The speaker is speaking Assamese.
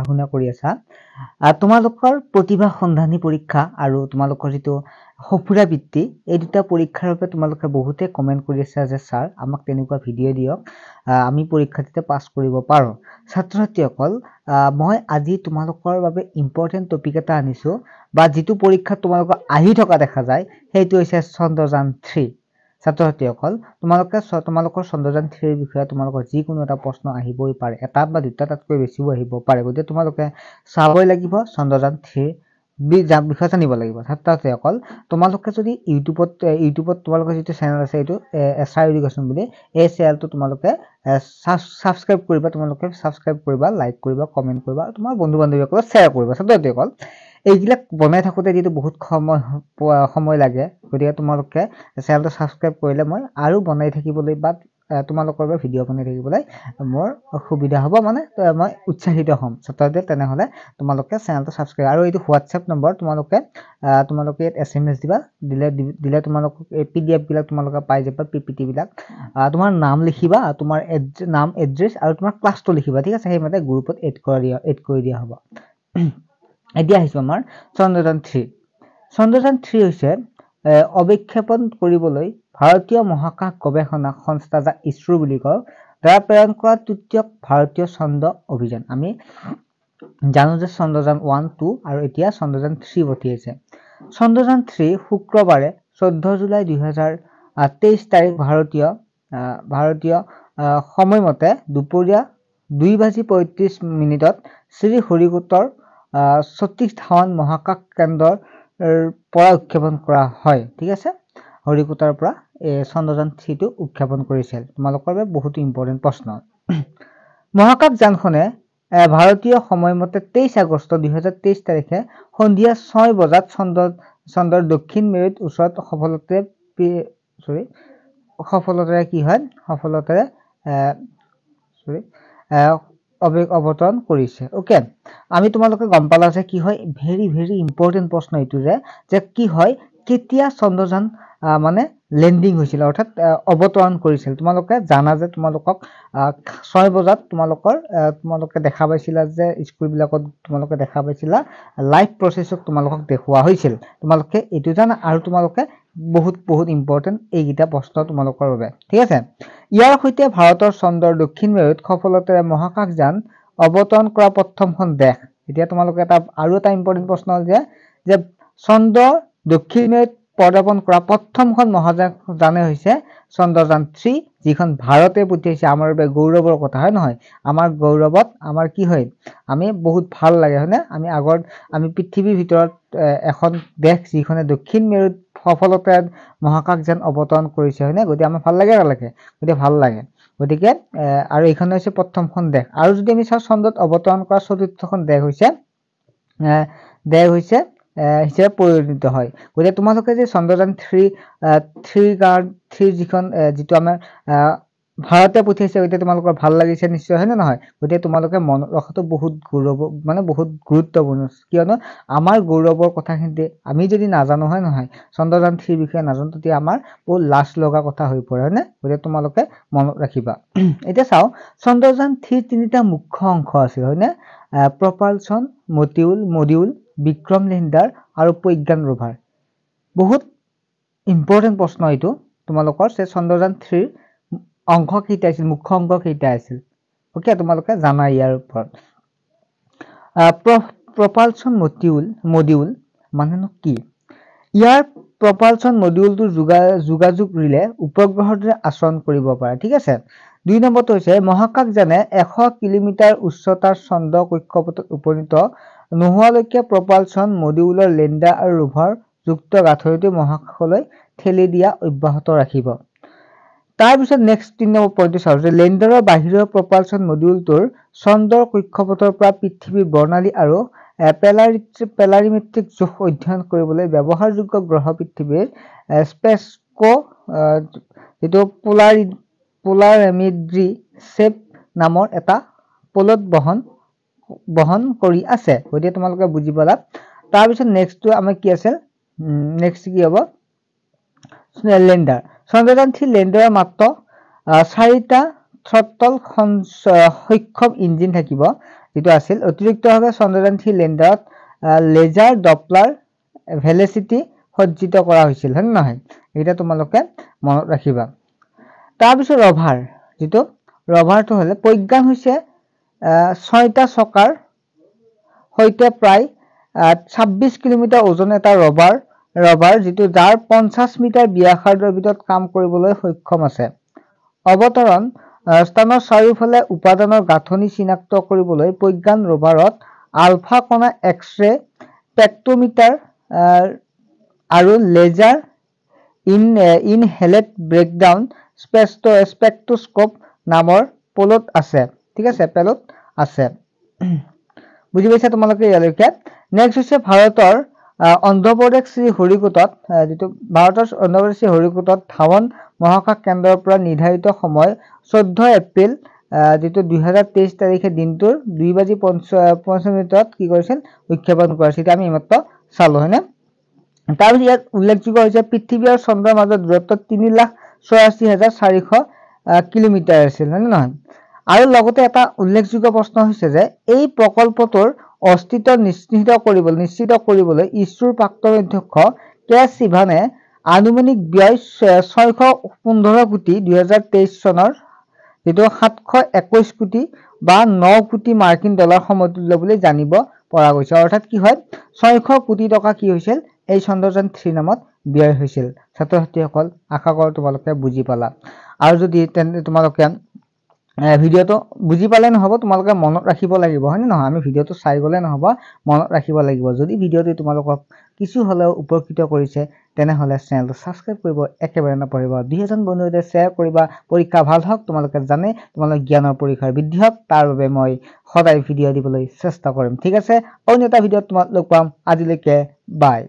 শুনা কৰি আছা তোমালোকৰ প্ৰতিভা সন্ধানী পৰীক্ষা আৰু তোমালোকৰ যেটো সফুৰা বৃত্তি এই দুটা পৰীক্ষাৰ বাবে তোমালোকে বহুতে কমেন্ট কৰি আছা যে স্যাৰ আমাক তেনেকুৱা ভিডিও দিয়ক আমি পৰীক্ষাতে পাছ কৰিব পাৰো ছাত্ৰ ছাত্ৰীসকল মই আজি তোমালোকৰ বাবে ইম্পৰ্টেন্ট টপিক এটা আনিছো বা যেটো পৰীক্ষা তোমালোকৰ আহি থকা দেখা যায় সেইটো হৈছে চন্দ্ৰযান 3 ছাত্ৰ ছাত্ৰীসকল তোমালোকৰ চন্দ্ৰযান 3 ৰ বিষয়ে তোমালোকৰ যি কোনো এটা প্ৰশ্ন আহিবই পাৰে এটা বা দুটা তাতকৈ বেছিও আহিব পাৰে গতিকে তোমালোকে চাবই লাগিব চন্দ্ৰযান 3 বিষয়ে জানিব লাগিব ছাত্ৰ ছাত্ৰীসকল তোমালোকে যদি ইউটিউবত তোমালোকৰ যেটো চেনেল আছে এইটো এছআৰ এডুকেশ্যন বুলি এই চেনেলটো তোমালোকে সাবস্ক্ৰাইব কৰিবা লাইক কৰিবা কমেন্ট কৰিবা আৰু তোমাৰ বন্ধু বান্ধৱীসকলক শ্বেয়াৰ কৰিবা ছাত্ৰ ছাত্ৰীসকল এইবিলাক বনাই থাকোতে যেটো বহুত সময় লাগে গতিকে তোমালোকে চেনেলটো সাবস্ক্ৰাইব কৰিলে মই আৰু বনাই থাকিবলৈ বা তোমালোকৰ বাবে ভিডিও বনাই থাকিবলৈ মোৰ সুবিধা হ'ব মানে মই উৎসাহিত হ'ম ছাত্ৰছাত্ৰী তেনেহলে তোমালোকে চেনেলটো সাবস্ক্ৰাইব আৰু এইটো WhatsApp নম্বৰ তোমালোকে SMS দিলে তোমালোকক এই PDF বিলাক তোমালোকে পাই যাবা PPT বিলাক তোমাৰ নাম লিখিবা তোমাৰ নাম এড্ৰেছ আৰু তোমাৰ ক্লাছটো লিখিবা ঠিক আছে সেইমতে গ্ৰুপত এড কৰি দিয়া হ'ব এতিয়া আহিছো আমাৰ চন্দ্ৰযান 3 হৈছে অবিক্ষেপণ কৰিবলৈ ভাৰতীয় মহাকাশ গৱেষণা সংস্থা যা ইছৰো বুলি কয় দ্বাৰা প্ৰেৰণ কৰা তৃতীয় ভাৰতীয় চন্দ্ৰ অভিযান আমি জানো যে চন্দ্ৰযান 1 2 আৰু এতিয়া চন্দ্ৰযান 3 পঠিয়াইছে চন্দ্ৰযান 3 শুক্ৰবাৰে 14 জুলাই 2023 তাৰিখ ভাৰতীয় সময়মতে দুপৰীয়া 2:35 শ্ৰী হৰিকোটৰ সতীশ ধাৱন মহাকাশ কেন্দ্ৰৰ পৰা উৎক্ষেপণ কৰা হয় ঠিক আছে হৰিকোটৰ পৰা চন্দ্ৰযান 3 টো উৎক্ষেপণ কৰিছিল তোমালোকৰ বাবে বহুত ইম্পৰ্টেন্ট প্ৰশ্ন মহাকাশ যানখনে ভাৰতীয় সময়মতে 23 আগষ্ট 2023 তাৰিখে সন্ধিয়া 6 বজাত চন্দ্ৰৰ দক্ষিণ মেৰুত ওচৰত অৱতৰণ কৰিছে ওকে আমি তোমালোকে গম পালা যে কি হয় ভেৰি ইম্পৰ্টেন্ট প্ৰশ্ন এইটো যে কি হয় কেতিয়া চন্দ্ৰযান মানে লেন্ডিং হৈছিল অৰ্থাৎ অৱতৰণ কৰিছিল তোমালোকে জানা যে তোমালোকক 6 বজাত তোমালোকে দেখা পাইছিলা যে স্কুল বিলাকত তোমালোকে দেখা পাইছিলা লাইভ প্ৰসেছক তোমালোকক দেখুৱা হৈছিল তোমালোকে এটো জানা আৰু তোমালোকে বহুত ইম্পৰ্টেন্ট এইগিটা প্ৰশ্ন তোমালোকৰ বাবে ঠিক আছে ইয়াৰ সৈতে ভাৰতৰ চন্দ্ৰৰ দক্ষিণ মেৰুত সফলতাৰে মহাকাশ যান অৱতৰণ কৰা প্ৰথমখন দেশ এতিয়া তোমালোকে আৰু এটা ইম্পৰ্টেন্ট প্ৰশ্ন হ'ল যে চন্দ্ৰৰ দক্ষিণ মেৰুত পদাৰ্পণ কৰা প্ৰথমখন মহাকাশযানে হৈছে চন্দ্ৰযান 3 যিখন ভাৰতে পঠিয়াইছে আমাৰ বাবে গৌৰৱৰ কথা হয় নহয় আমাৰ গৌৰৱত আমাৰ কি হয় আমি বহুত ভাল লাগে হয়নে আমি পৃথিৱীৰ ভিতৰত এখন দেশ যিখনে দক্ষিণ মেৰুত সফলতাৰে মহাকাশযান অৱতৰণ কৰিছে হয়নে গতি আমাৰ ভাল লাগে গতিকে আৰু এইখন হৈছে প্ৰথমখন দেশ আৰু যদি আমি চাও চন্দ্ৰত অৱতৰণ কৰা চতুৰ্থখন দেশ হৈছে হিচাপে পৰিগণিত হয় গতিকে তোমালোকে যে চন্দ্ৰযান 3 যিটো আমাৰ ভাৰতে পঠিয়াইছে গতিকে তোমালোকৰ ভাল লাগিছে নিশ্চয় হয় নে নহয় গতিকে তোমালোকে মন ৰখাটো বহুত গুৰুত্বপূৰ্ণ কিয়নো আমাৰ গৌৰৱৰ কথাখিনি আমি যদি নাজানো হয় নহয় চন্দ্ৰযান 3 বিষয়ে নাজানো তেতিয়া আমাৰ বহুত লাজ লগা কথা হৈ পৰে হয়নে গতিকে তোমালোকে মনত ৰাখিবা এতিয়া চাও চন্দ্ৰযান 3 তিনিটা মুখ্য অংশ আছে হয়নে প্ৰপালচন মডিউল বিক্ৰম লেণ্ডাৰ আৰু প্ৰজ্ঞান ৰোভাৰ বহুত ইম্পৰ্টেন্ট প্ৰশ্ন এইটো তোমালোকৰ চন্দ্ৰযান 3 অংশ কেইটা আছিল মুখ্য অংশ কেইটা আছিল ওকে তোমালোকে জানা ইয়াৰ ওপৰত প্ৰপালচন মডিউল মানেনো কি ইয়াৰ প্ৰপালচন মডিউলটো যোগাযোগ ৰিলে উপগ্ৰহৰ দৰে আচৰণ কৰিব পাৰে ঠিক আছে 2 নম্বৰটো হৈছে মহাকাশযানে 100 কিলোমিটাৰ উচ্চতাৰ চন্দ্ৰ কক্ষপথত উপনীত নোহোৱালৈকে প্ৰপালচন মডিউলৰ লেণ্ডাৰ আৰু ৰোভাৰ যুক্ত গাঁথৰিটো মহাকাশলৈ ঠেলি দিয়া অব্যাহত ৰাখিব তাৰ পিছত নেক্সট 3 নম্বৰ পইণ্টটো চাও যে লেণ্ডাৰৰ বাহিৰৰ প্ৰপালচন মডিউলটোৰ চন্দ্ৰৰ কক্ষপথৰ পৰা পৃথিৱীৰ বৰ্ণালী আৰু পেলাৰিমেট্ৰিক জোখ অধ্যয়ন কৰিবলৈ ব্যৱহাৰযোগ্য গ্ৰহ পৃথিৱীৰ স্পেসকো যেটো পোলাৰিমেট্ৰি শেপ নামৰ এটা পলত বহন কৰি আছে গতিকে তোমালোকে বুজি পালা তাৰ পিছত নেক্সটটো আমাৰ কি আছে নেক্সট কি হ'ব লেণ্ডাৰ চন্দ্ৰযান 3 লেণ্ডাৰৰ মাত্ৰ 4টা থ্ৰটল সক্ষম ইঞ্জিন থাকিব যেটো আছিল অতিৰিক্তভাৱে চন্দ্ৰযান 3 লেণ্ডাৰত লেজাৰ ডপলাৰ ভেলোচিটি সজ্জিত কৰা হৈছিল হয় নহয় এটা তোমালোকে মনত ৰাখিবা তাৰ পিছত ৰভাৰ যেটো ৰভাৰটো হলে প্ৰজ্ঞান হৈছে 6টা চকাৰ হৈতে প্ৰায় 26 কিলোমিটাৰ ওজন এটা ৰভাৰ যেটো যাৰ 50 মিটাৰ ব্যাসাৰ্ধৰ ভিতৰত কাম কৰিবলৈ সক্ষম আছে অৱতৰণ স্থানৰ চাৰিওফালে উপাদানৰ গাঁথনি চিনাক্ত কৰিবলৈ প্ৰজ্ঞান ৰভাৰত আলফা কণা এক্স-ৰে স্পেক্ট্ৰোমিটাৰ আৰু লেজাৰ ইনহেলেট ব্ৰেকডাউন স্পেক্ট্ৰোস্কোপ নামৰ পেলোড আছে ঠিক আছে পেলোড আছে বুজি পাইছা তোমালোকে ইয়ালৈকে নেক্সট হৈছে ভাৰতৰ অন্ধ্ৰপ্ৰদেশ শ্ৰীহৰিকোটত যেটো ভাৰতৰ অন্ধ্ৰপ্ৰদেশ শ্ৰীহৰিকোটত ধাৱন মহাকাশ কেন্দ্ৰৰ পৰা নিৰ্ধাৰিত সময় 14 এপ্ৰিল যেটো 2023 তাৰিখে দিনটোৰ 2:55 মিনিটত কি কৰিছিল উৎক্ষেপণ কৰিছিল আমি এইমাত্ৰ চালো হয়নে তাৰ ইয়াত উল্লেখযোগ্য হৈছে পৃথিৱী আৰু চন্দ্ৰৰ মাজত দূৰত্ব 3,84,400 কিলোমিটাৰ আছিল হয়নে নহয় আৰু লগতে এটা উল্লেখযোগ্য প্ৰশ্ন হৈছে যে এই প্ৰকল্পটোৰ অস্তিত্ব নিশ্চিত কৰিবলৈ ইছৰোৰ প্ৰাক্তন অধ্যক্ষ কে শিৱানে আনুমানিক ব্যয় 615 কোটি 2023 চনৰ যেটো 721 কোটি বা 9 কোটি মাৰ্কিন ডলাৰ সমতুল্য বুলি জানিব পৰা গৈছে অৰ্থাৎ কি হয় 600 কোটি টকা কি হৈছিল এই চন্দ্ৰযান 3 নামত ব্যয় হৈছিল ছাত্ৰ-ছাত্ৰীসকল আশা কৰো তোমালোকে বুজি পালা আৰু যদি তোমালোকে ভিডিওটো বুজি পালে নহব তোমালোকে মনত ৰাখিব লাগিব হয় নহয় আমি ভিডিওটো চাই গলে নহব মনত ৰাখিব লাগিব যদি ভিডিওটো তোমালোকক কিছু হলেও উপকৃত কৰিছে তেনে হলে চেনেলটো সাবস্ক্ৰাইব কৰিব একেবাৰে নপৰিবা 2000 বন্ধুৰে শ্বেয়াৰ কৰিবা পৰীক্ষা ভাল হওক তোমালোকে জানে তোমালোকৰ জ্ঞানৰ পৰীক্ষাৰ বৃদ্ধি হওক তাৰ বাবে মই সদায় ভিডিও দিবলৈ চেষ্টা কৰিম ঠিক আছে অন্য এটা ভিডিওত তোমাক লগ পাম আজিলৈকে বাই